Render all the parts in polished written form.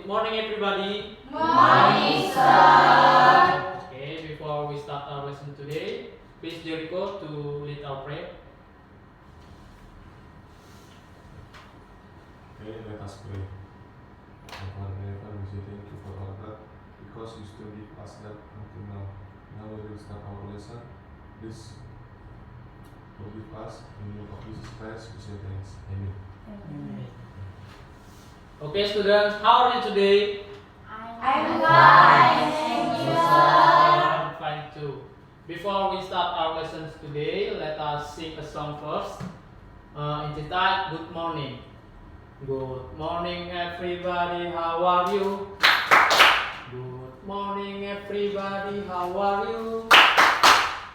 Good morning, everybody. Morning, sir. Okay, before we start our lesson today, please Jericho to lead our prayer. Okay, let us pray. Our Father in heaven, we say thank you for all that because you still give us help until now. Now we will start our lesson. Please forgive us. In the name of Jesus Christ, we say thanks. Amen. Okay, students, how are you today? I'm fine, thank you, sir. I'm fine too. Before we start our lessons today, let us sing a song first. Entitled Good Morning. Good morning, everybody. How are you? Good morning, everybody. How are you?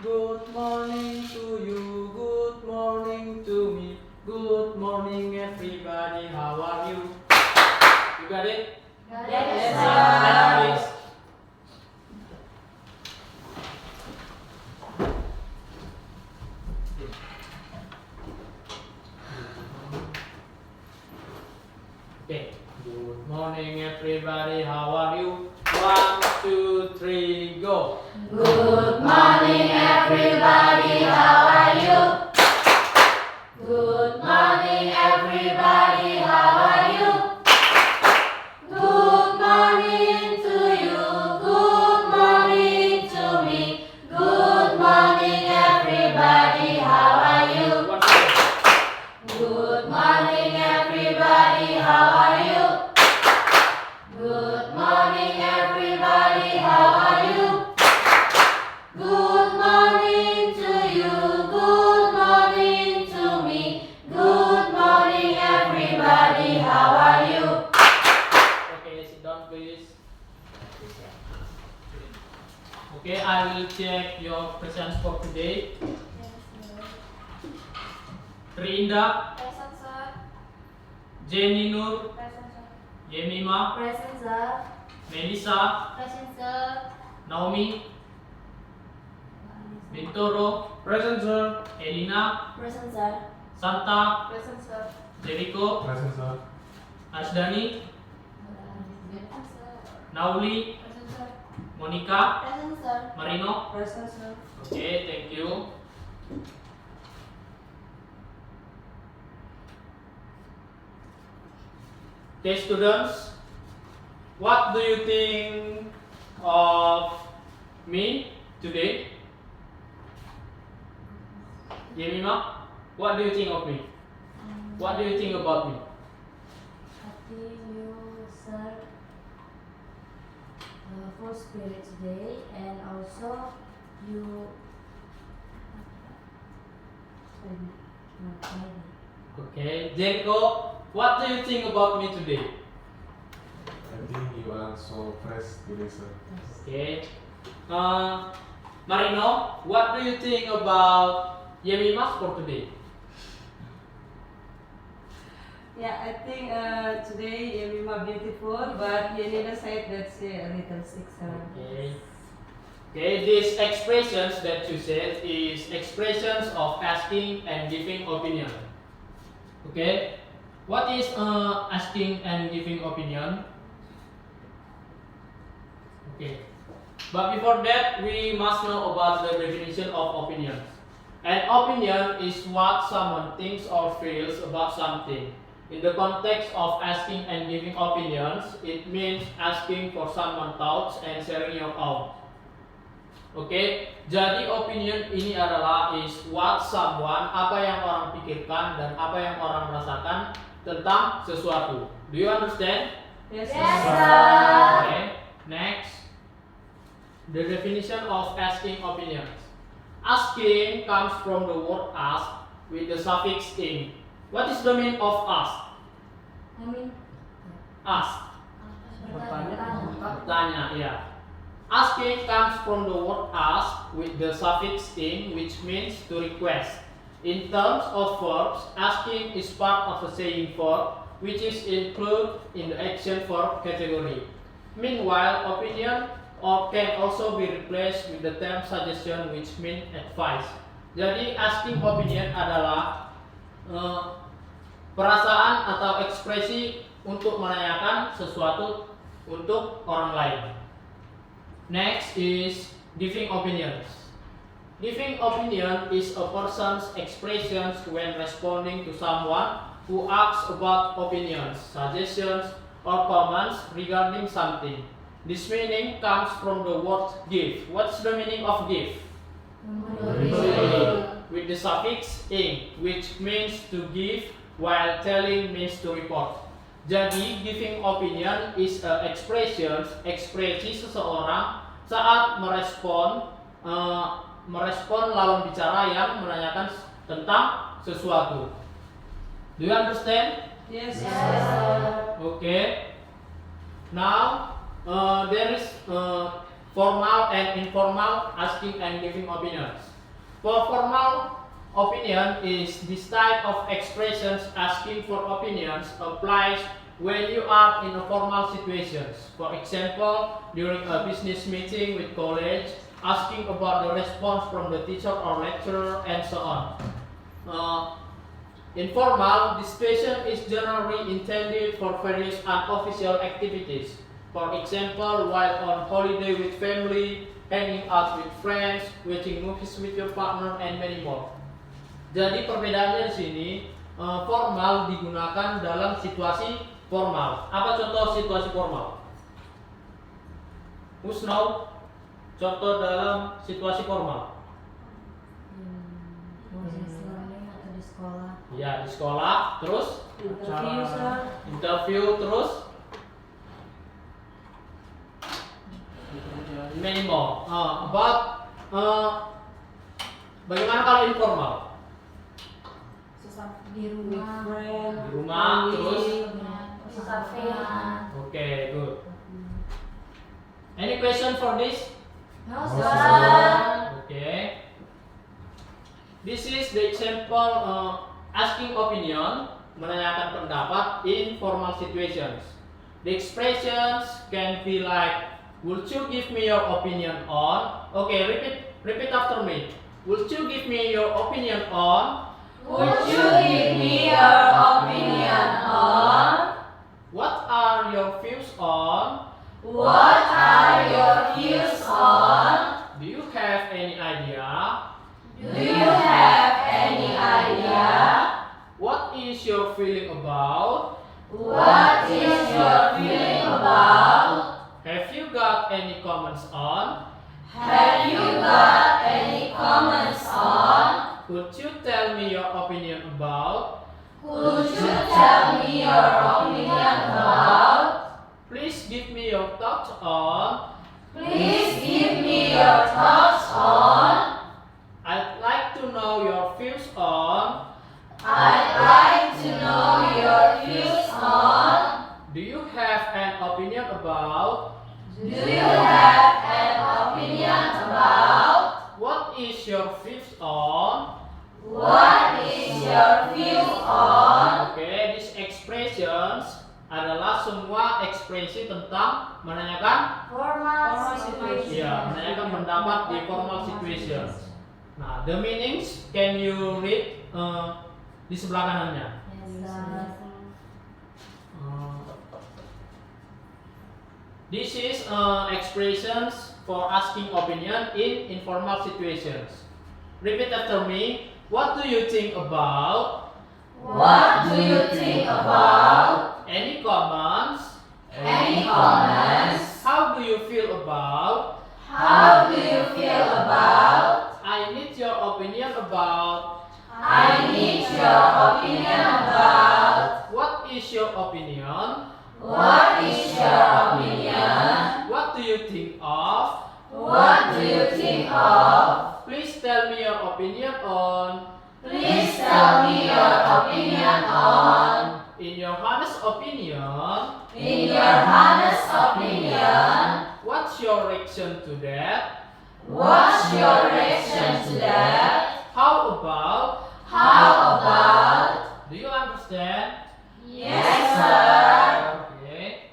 Good morning to you. Good morning to me. Good morning, everybody. How are you? You got it? Yes, Please. Okay. Good morning, everybody. How are you? 1, 2, 3, go. Good morning, everybody. How are you? Good morning, everybody. How are you? Good morning to you. Good morning to me. Good morning, everybody. How are you? One second. Good morning, everybody. How are you? Good morning, everybody. How are you? Good morning to you. Good morning to me. Good morning, everybody. How are you? Okay, sit down, please. Okay, I will check your presence for today. Trinda, Present, sir. Jenny Nur, Present, sir. Yemima, Present, sir. Melissa, Present, sir. Naomi, Bintoro, present sir. Elina, Present, sir. Santa, Present, sir. Jericho, Present, sir. Ashdani, Present, sir. Nauli, Present, sir. Monica, Present, sir. Marino. Present, sir. Okay, thank you. Okay, students, what do you think of me today? Yemima, what do you think of me? What do you think about me? I think you serve for spirit today, and also you Okay, Jericho, what do you think about me today? I think you are so fresh today, sir. Okay. Marino, what do you think about Yemima for today? Yeah, I think today Yemima beautiful, but Yenina said that she a little sick, sir. Okay. Okay, these expressions that you said is expressions of asking and giving opinion. Okay. What is asking and giving opinion? Okay. But before that, we must know about the definition of opinions. An opinion is what someone thinks or feels about something. In the context of asking and giving opinions, it means asking for someone's thoughts and sharing your own. Oke, jadi opinion ini adalah is what someone, apa yang orang pikirkan dan apa yang orang rasakan tentang sesuatu. Do you understand? Yes, Yes, sir. sir. Okay, next. The definition of asking opinions. Asking comes from the word ask with the suffix ing. What is the meaning of ask? I mean Ask, bertanya. bertanya, ya. Asking comes from the word ask with the suffix ing, which means to request. In terms of verbs, asking is part of a saying verb, which is included in the action verb category. Meanwhile, opinion can also be replaced with the term suggestion, which means advice. Jadi asking opinion adalah perasaan atau ekspresi untuk menanyakan sesuatu untuk orang lain. Next is giving opinions. Giving opinion is a person's expressions when responding to someone who asks about opinions, suggestions, or comments regarding something. This meaning comes from the word give. What's the meaning of give? With the suffix ing, which means to give, while telling means to report. Jadi, giving opinion is ekspresi seseorang saat merespon lawan bicara yang menanyakan tentang sesuatu. Do you understand? Yes. Okay. Now, there is formal and informal asking and giving opinions. For formal opinion is this type of expressions asking for opinions applies when you are in a formal situations. For example, during a business meeting with colleagues, asking about the response from the teacher or lecturer, and so on. Informal, this situation is generally intended for various unofficial activities. For example, while on holiday with family, hanging out with friends, watching movies with your partner, and many more. Jadi perbedaannya di sini, formal digunakan dalam situasi formal. Apa contoh situasi formal? Who's know? Contoh dalam situasi formal. Proses learning atau di sekolah. Ya, di sekolah, terus Interview, sir. interview, terus many more. Bagaimana kalau informal? Di rumah. Di rumah, terus Persamaan. okay, good. Any question for this? No, Okay. This is the example asking opinion, menanyakan pendapat in formal situations. The expressions can be like, would you give me your opinion on? Okay, repeat after me. Would you give me your opinion on? Would you give me your opinion on? What are your views on? What are your views on? Do you have any idea? Do you have any idea? What is your feeling about? What is your feeling about? Have you got any comments on? Have you got any comments on? Could you tell me your opinion about? Could you tell me your opinion about? Please give me your thoughts on. Please give me your thoughts on. I'd like to know your views on. I'd like to know your views on. Do you have an opinion about? Do you have an opinion about? What is your views on? What is your views on? Okay, these expressions adalah semua ekspresi tentang menanyakan Formal situation. ya, menanyakan pendapat di formal situations. Nah, the meanings can you read di sebelah kanannya. Yes, This is expressions for asking opinion in informal situations. Repeat after me. What do you think about? What do you think about? Any comments? Any comments? How do you feel about? How do you feel about? I need your opinion about. I need your opinion about. What is your opinion? What is your opinion? What do you think of? What do you think of? Please tell me your opinion on. Please tell me your opinion on. In your honest opinion, In your honest opinion, what's your reaction to that? what's your reaction to that? How about? How about? Do you understand? Yes, sir. Okay.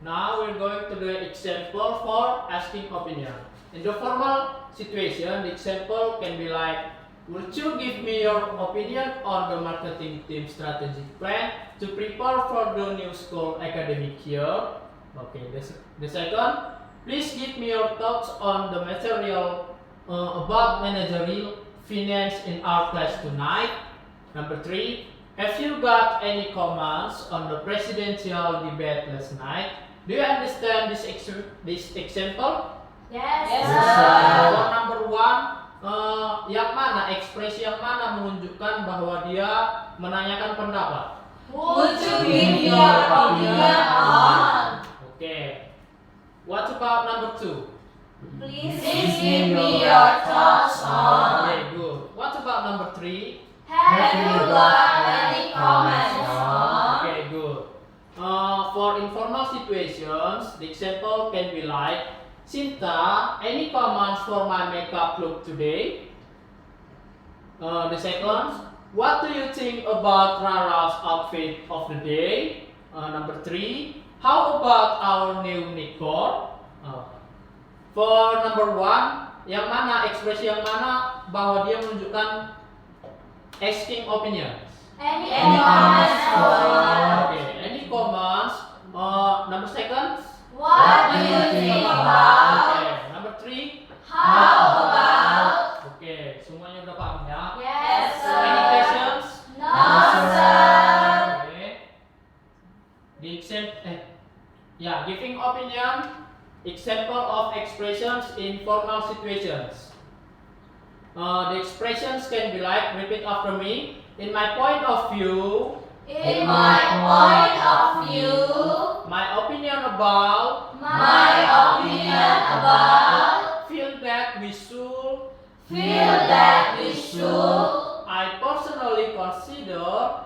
Now we're going to the example for asking opinion. In the formal situation, the example can be like, would you give me your opinion on the marketing team strategic plan to prepare for the new school academic year? Okay, the second, please give me your thoughts on the material about managerial finance in our class tonight. Number 3, have you got any comments on the presidential debate last night? Do you understand this example? Yes, Yes, sir. For number 1, yang mana ekspresi yang mana menunjukkan bahwa dia menanyakan pendapat? Would you give your opinion on? Okay. What about number 2? Please give me your thoughts on. Okay, good. What about number 3? Have you got any comments on? Okay, good. For informal situations, the example can be like, Sinta, any comments for my makeup look today? The second, what do you think about Rara's outfit of the day? Number 3, how about our new knickboard? For number 1, yang mana ekspresi yang mana bahwa dia menunjukkan asking opinions? Any comments on? Okay, any comments? Number second? What do you think about? Okay, number 3? How about? Okay, semuanya udah paham ya? Yes, Any sir. questions? No, sir. Okay. Giving opinion, example of expressions in formal situations. The expressions can be like, repeat after me. In my point of view, In my point of view, my opinion about, feel that we should, feel that we should, I personally consider,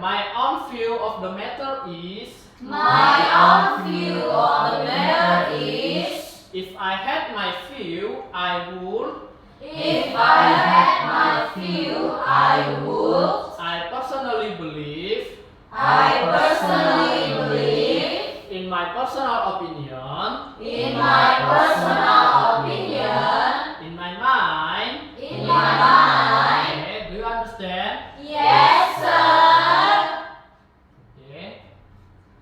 my own view of the matter is, my own view of the matter is, if I had my view, I would, if I had my view, I would, I personally believe, in my personal opinion, in my personal opinion, in my mind. in my mind. Okay, do you understand? Yes, sir. Okay.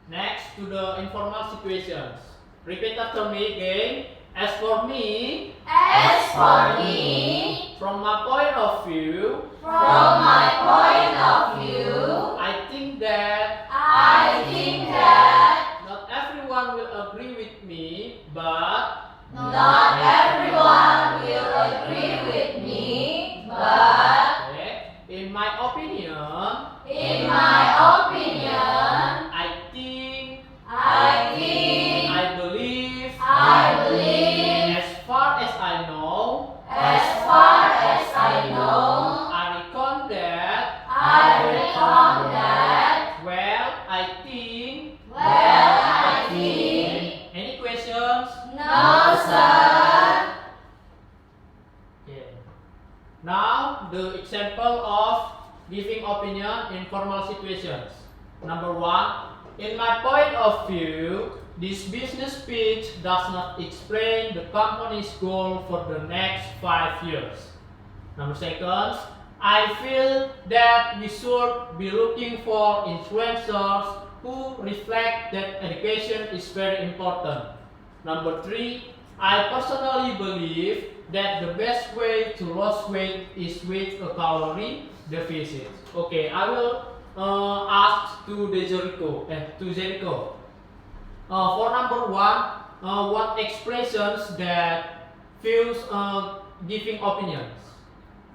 Next to the informal situations. Repeat after me again. As for me, As for me, from my point of view, from my point of view, I think that I think that not everyone will agree with me, but not everyone will agree with me, but okay, in my opinion, in my opinion, I think, I think, I believe, as far as I know, far as I know, I reckon that, well, I think, any questions? no, sir. Okay. Now, the example of giving opinion in formal situations. Number 1, in my point of view, this business pitch does not explain the company's goal for the next 5 years. Number 2, I feel that we should be looking for influencers who reflect that education is very important. Number 3, I personally believe that the best way to lose weight is with a calorie deficit. Okay, I will ask to Jericho. For number 1, what expressions that feels giving opinions?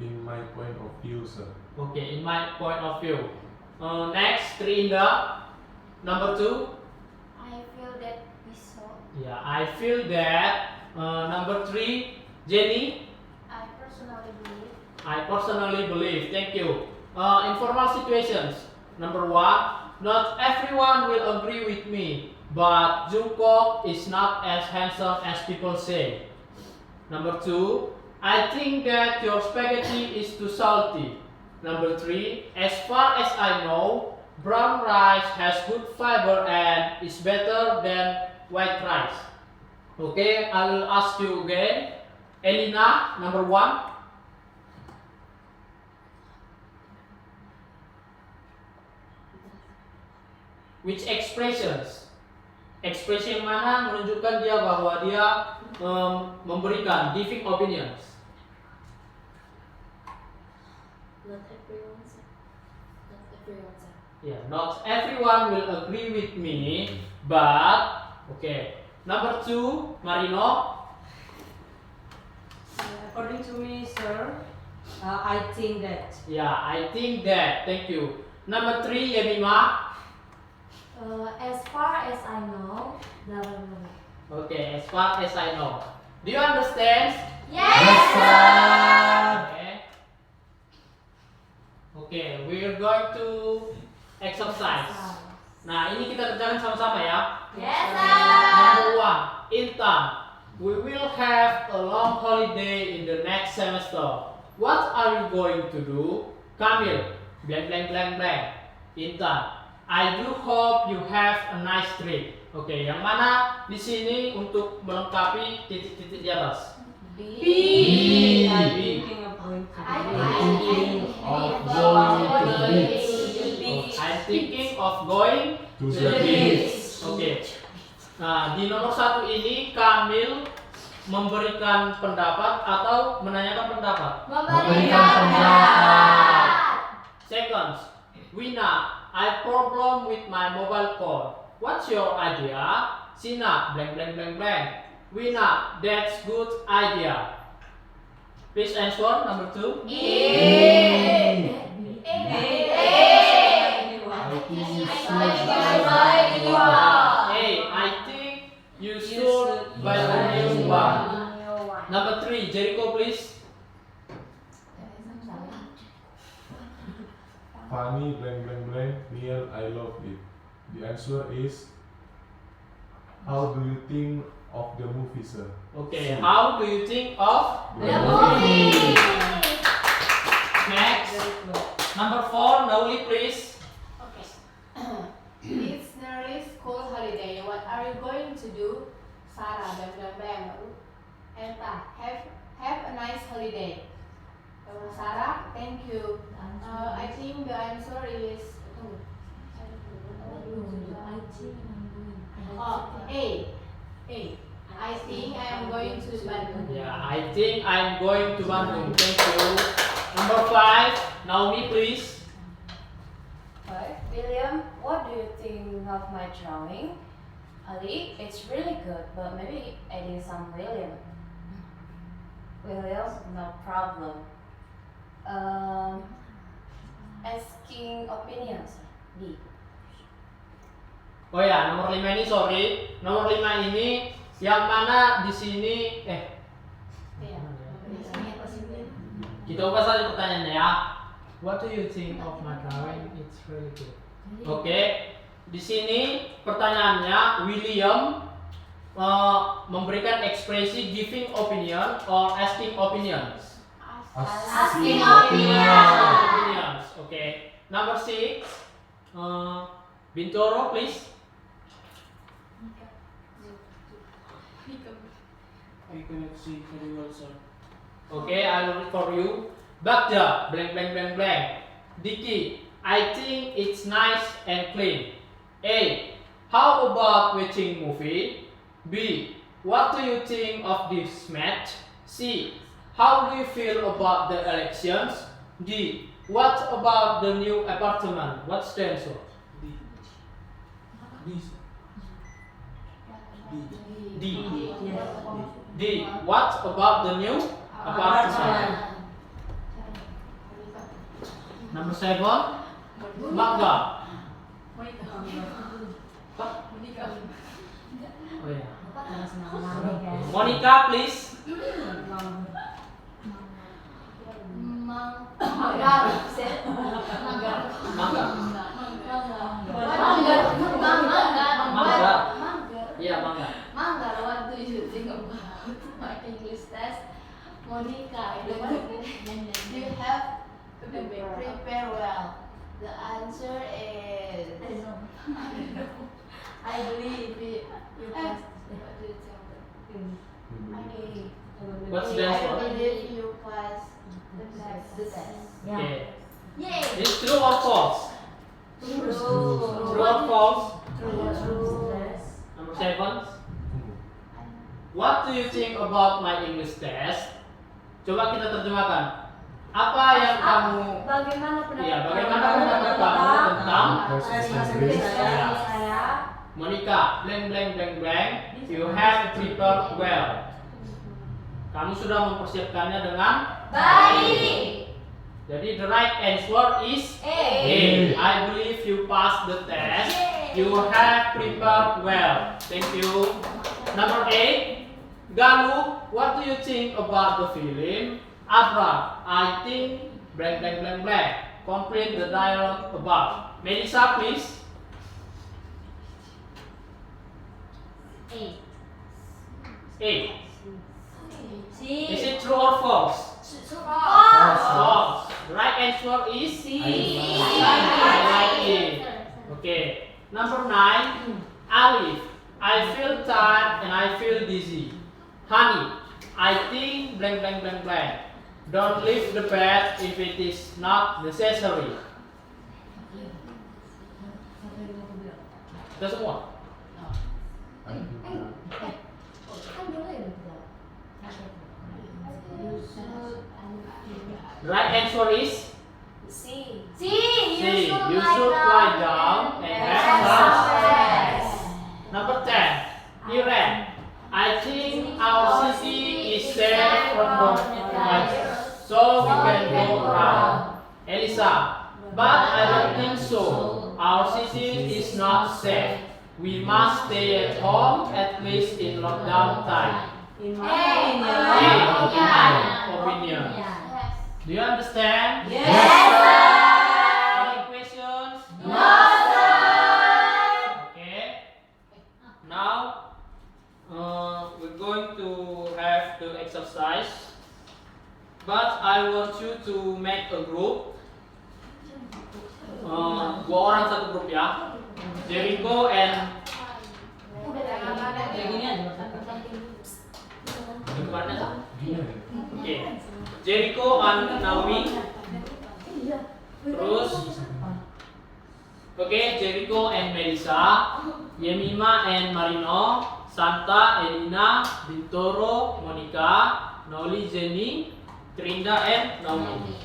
In my point of view, sir. Okay, in my point of view. Next, Trinda. Number 2. I feel that we saw. Yeah, I feel that. Number 3, Jenny. I personally believe. Thank you. Informal situations. Number 1, not everyone will agree with me, but Jungkook is not as handsome as people say. Number 2, I think that your spaghetti is too salty. Number 3, as far as I know, brown rice has good fiber and is better than white rice. Okay, I will ask you again. Elina, number 1. Which expressions? Ekspresi yang mana menunjukkan dia bahwa dia memberikan giving opinions. Not everyone, sir. Not everyone, sir. Yeah, not everyone will agree with me, but okay. Number 2, Marino. According to me, sir, I think that. Yeah, I think that. Thank you. Number 3, Yemima. As far as I know, blah blah blah. Okay, as far as I know. Do you understand? Yes, sir. Okay. Okay, we're going to exercise. Nah, ini kita kerjakan sama-sama ya. Yes, sir. Number 1, Intan. We will have a long holiday in the next semester. What are you going to do? Kamil, blank blank blank blank. Intan, I do hope you have a nice trip. Oke, yang mana di sini untuk melengkapi titik-titik di atas? B. I'm B. thinking of going to I the think Of going going to the beach. I'm thinking of going To to the the beach. Oke. Nah, di nomor 1 ini Kamil memberikan pendapat atau menanyakan pendapat. Memberikan pendapat. Second, Wina, I problem with my mobile phone. What's your idea? Sina, blank blank blank blank. Wina, that's good idea. Please answer number 2. A. I think you should buy a new one. Number 3, Jericho, please. Funny blank blank blank. Neil, I love it. The answer is, how do you think of the movie, sir? Okay, how do you think of The movie. next? Number 4, Nauli, please. Okay. It's nearly school holiday. What are you going to do? Sarah, bam bam bam. Enta, have a nice holiday. Sarah, thank you. I think the answer is A. I think I am going to Bandung. Yeah, I think I'm going to Bandung. Thank you. Number 5, Naomi, please. William, what do you think of my drawing? Ali, it's really good, but maybe adding some William. William, no problem. Asking opinions. D. Oh ya, nomor 5 ini sorry. Nomor 5 ini yang mana di sini Iya. kita ubah saja pertanyaannya ya. What do you think of my drawing? It's really good. Oke. Di sini pertanyaannya William memberikan ekspresi giving opinion or asking opinions. Asking opinions. Opinions. Oke. Number 6, Bintoro, please. I cannot see very well, sir. Okay, I will read for you. Bagja, blank blank blank blank. Dicky, I think it's nice and clean. A. How about watching movie? B. What do you think of this match? C. How do you feel about the elections? D. What about the new apartment? What's the answer? D. D. What about the new apartment? Number 7, Magda. Oh ya. Monica, please. Mangga. Iya, Mangga. Mangga, what do you think about my English test? Monica, do you have prepare well? The answer is I believe you passed. What do you think? What's the I answer? believe you passed the test. Okay. Yay! It's true or false? True. True or false? Evans, what do you think about my English test? Coba kita terjemahkan. Apa yang kamu Bagaimana pendapat Iya, bagaimana pendapat kamu tentang saya? Monica, blank blank blank blank, you have prepared well. Kamu sudah mempersiapkannya dengan Baik. Jadi the right answer is A. I believe you passed the test. You have prepared well. Thank you. Number 8. Galuh, what do you think about the film? Abra, I think blank blank blank blank. Complete the dialogue above. Melissa, please. A. A. C. Is it true or false? False. False. The right answer is C. I like it. Okay. Number 9. Alif, I feel tired and I feel dizzy. Honey, I think blank blank blank blank. Don't leave the bed if it is not necessary. Kita semua. The right answer is C. C. You should lie down and have some rest. Number 10. Iran, I think our city is safe from the virus, so we can go around. Elisa, but I don't think so. Our city is not safe. We must stay at home at least in lockdown time. In my A. opinion. In my opinion. Do you understand? Yes, sir. Any questions? No, sir. Okay. Now, we're going to have the exercise, but I want you to make a group. Dua orang satu grup ya. Jericho and Kayak gini aja. Oke. Jericho and Naomi. Terus Jericho and Melissa, Yemima and Marino, Santa, Elina, Bintoro, Monica, Noli, Jenny, Trinda and Naomi.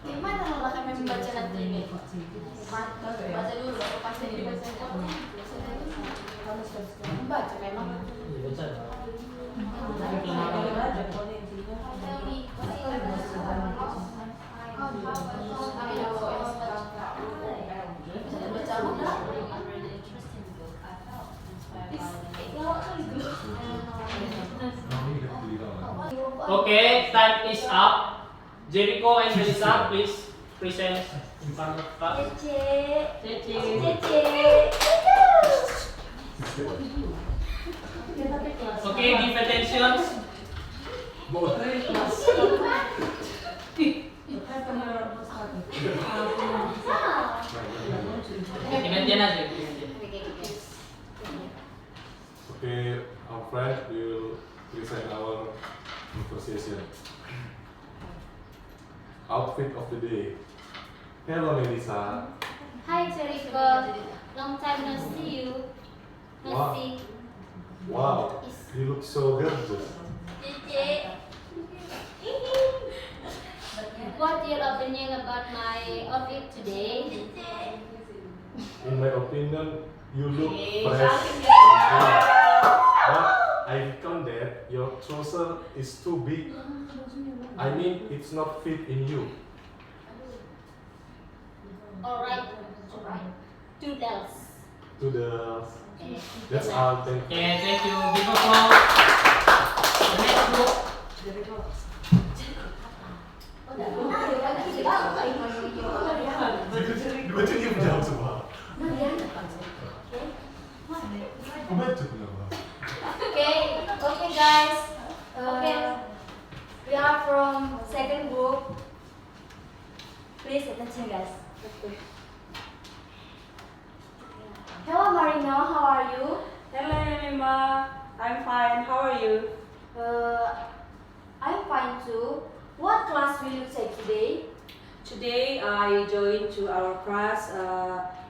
Gimana kalau kami membaca nanti ini? Baca dulu, baru pasti dibaca. Baca memang. Okay, time is up. Jericho and Melissa, please present in front of us. Okay, give attention. Gantian aja. Okay, our friend will present our conversation. Outfit of the day. Hello, Melissa. Hi Jericho, long time no see you. Wow. Wow, you look so gorgeous. What's your opinion about my outfit today? In my opinion, you look fresh. But I found that your trouser is too big. I mean, it's not fit in you. Alright. Doodles. To the that's all. Thank you. Okay, thank you. Give applause. The next group. Dua jadi menjawab semua. I'm fine. How are you? I'm fine too. What class will you take today? Today I joined to our class,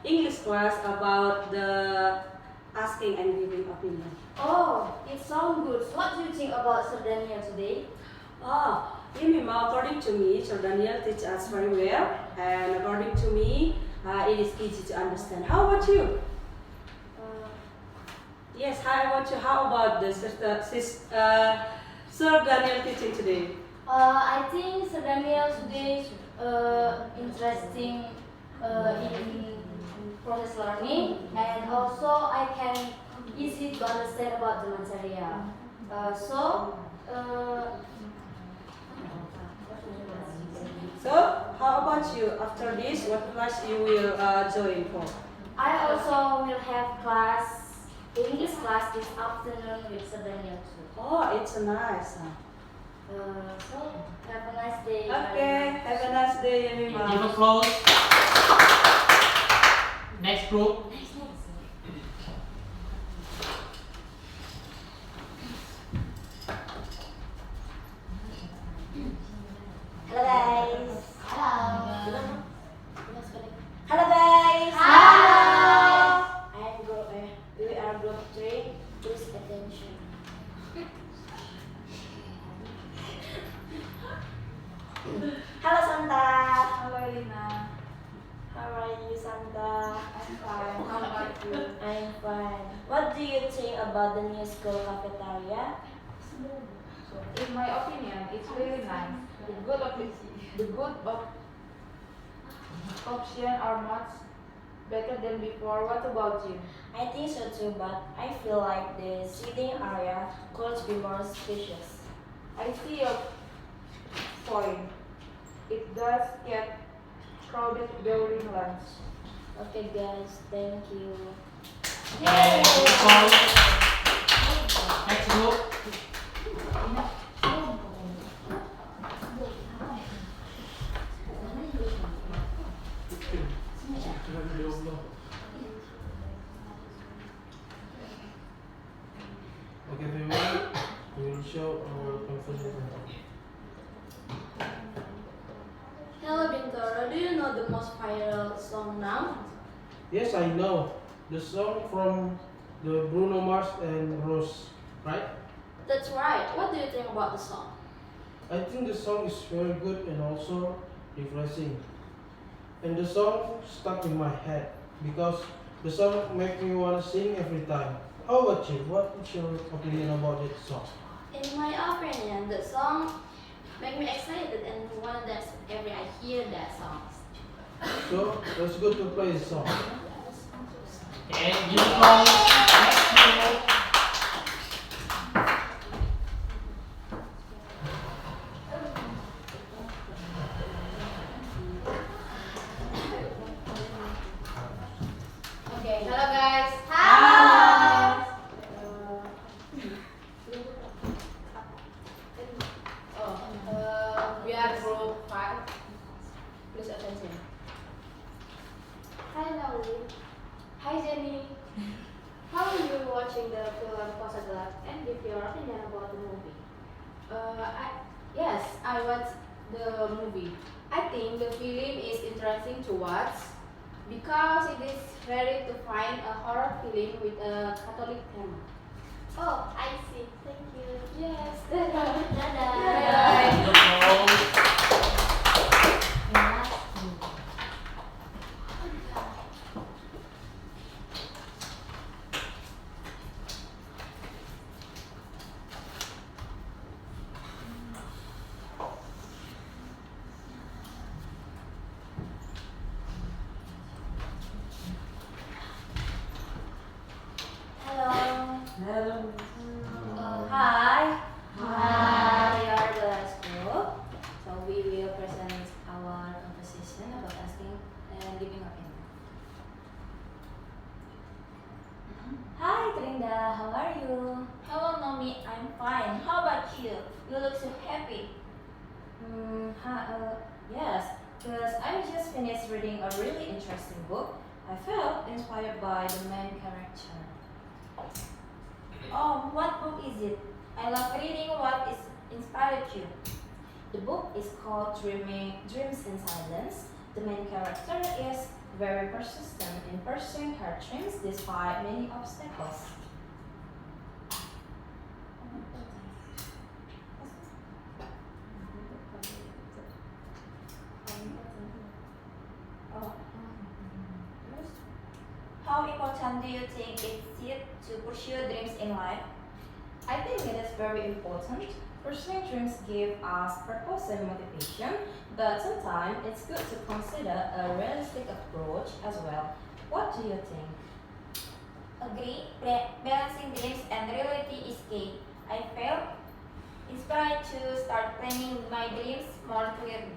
English class about the asking and giving opinion. Oh, it sounds good. What do you think about Sir Daniel today? Mima, according to me, Sir Daniel teaches us very well, and according to me, it is easy to understand. How about you? Yes, how about you? How about the Sir Daniel teaching today? I think Sir Daniel today interesting in process learning, and also I can easy to understand about the material. So, how about you? After this, what class you will join for? I also will have class, English class this afternoon with Sir Daniel too. Oh, it's nice. So have a nice day. Okay, have a nice day, Give Mima. applause. Next group. Hello guys. Hello. Hello guys. Hello. I'm group. We are group 3. Please attention. Hello Santa. Hello, Lina. How are you, Santa? I'm fine. How about you? I'm fine. What do you think about the new school cafeteria? In my opinion, it's really nice. The good option are much better than before. What about you? I think so too, but I feel like the seating area could be more spacious. I see your point. It does get crowded during lunch. Okay, guys, thank you. And applause. Next group. Okay, everyone, we will show our conversation. Hello, Bintoro. Do you know the most viral song now? Yes, I know. The song from the Bruno Mars and Rose, right? That's right. What do you think about the song? I think the song is very good and also refreshing. And the song stuck in my head because the song make me want to sing every time. How about you? What is your opinion about that song? In my opinion, the song make me excited and want to dance every I hear that song. So let's go to play the song. And give applause. Next group. Okay, hello guys. We are group 5. Please attention. Hi, Nauli. Hi Jenny. How are you watching the film Posaglat and give your opinion about the movie? Yes, I watched the movie. I think the film is interesting to watch because it is rare to find a horror film with a Catholic theme. Oh, I see. Thank you. Yes. Dadah. Give applause. Hello. Hello. Hi. Hi. We are the last group. So we will present our conversation about asking and giving opinion. Hi, Trinda. How are you? Hello, Nomi. I'm fine. How about you? You look so happy. Yes, because I just finished reading a really interesting book. I felt inspired by the main character. Oh, what book is it? I love reading. What is inspired you? The book is called Dreams in Silence. The main character is very persistent in pursuing her dreams despite many obstacles. How important do you think it is to pursue dreams in life? I think it is very important. Pursuing dreams give us purpose and motivation, but sometimes it's good to consider a realistic approach as well. What do you think? Agree. Balancing dreams and reality is key. I felt inspired to start planning my dreams more clearly.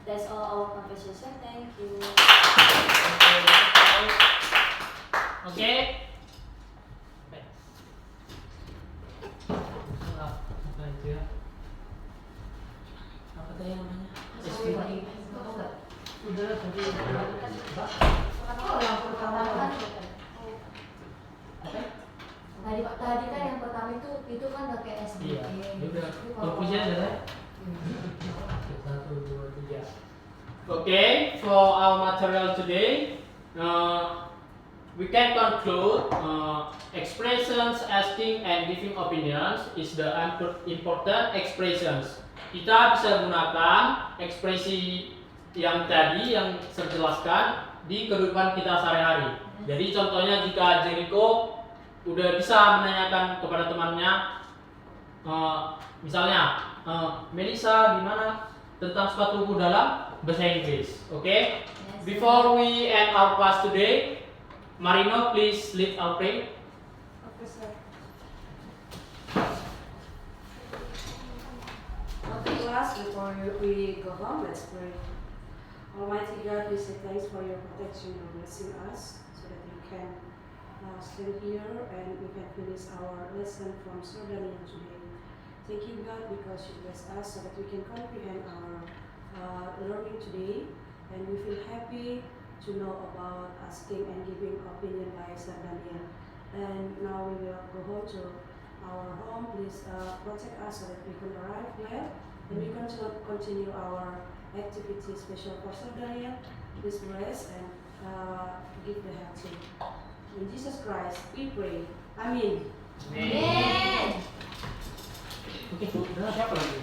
That's all our conversation. Thank you. Okay. Apa itu ya? Apa tadi namanya? Udah tadi. Oh, yang pertama kan Apa? tadi kan yang pertama itu kan udah kayak SBM. Iya. Udah. Fokusnya adalah 1, 2, 3. Okay, for our material today, we can conclude expressions, asking and giving opinions is the important expressions. Kita bisa gunakan ekspresi yang tadi yang saya jelaskan di kehidupan kita sehari-hari. Jadi contohnya jika Jericho udah bisa menanyakan kepada temannya, misalnya Melissa gimana tentang sepatuku dalam bahasa Inggris. Okay? Before we end our class today, Marino, please lead our prayer. Okay, sir. Okay, class, before we go home, let's pray. Almighty God, we say thanks for your protection and blessing us so that we can stand here and we can finish our lesson from Sordania today. Thank you, God, because you bless us so that we can comprehend our learning today, and we feel happy to know about asking and giving opinion by Sardania. And now we will go home to our home. Please protect us so that we can arrive well and we can continue our activity special for Sardania. Please bless and give the help to. In Jesus Christ we pray. Amin. Amin. Oke, udah siapa lagi?